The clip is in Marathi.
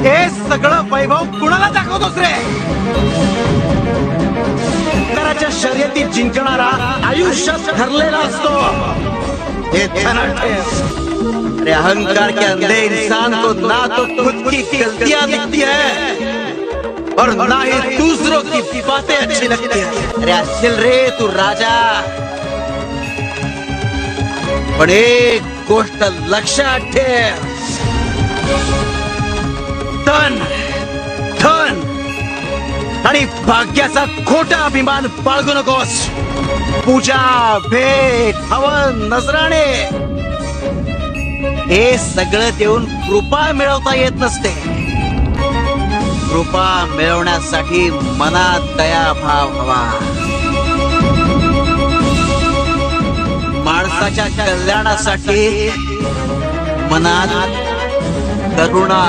हे सगळं वैभव कुणाला दाखवतोस रे? कराच्या शर्यतीत जिंकणारा आयुष्यात ठरलेला असतो, हे ध्यानात ठेव। अरे अहंकार के अंधे इंसान को ना तो खुद की गलतियां दिखती है और ना ही दूसरों की बातें अच्छी लगती है। अरे असेल रे तू राजा, पण एक गोष्ट लक्षात ठेव, धन धन आणि भाग्याचा खोटा अभिमान बाळगू नकोस। पूजा, भेट, हवन, नजराणे हे सगळं देऊन कृपा मिळवता येत नसते। कृपा मिळवण्यासाठी मनात दयाभाव हवा, माणसाच्या कल्याणासाठी मनात करुणा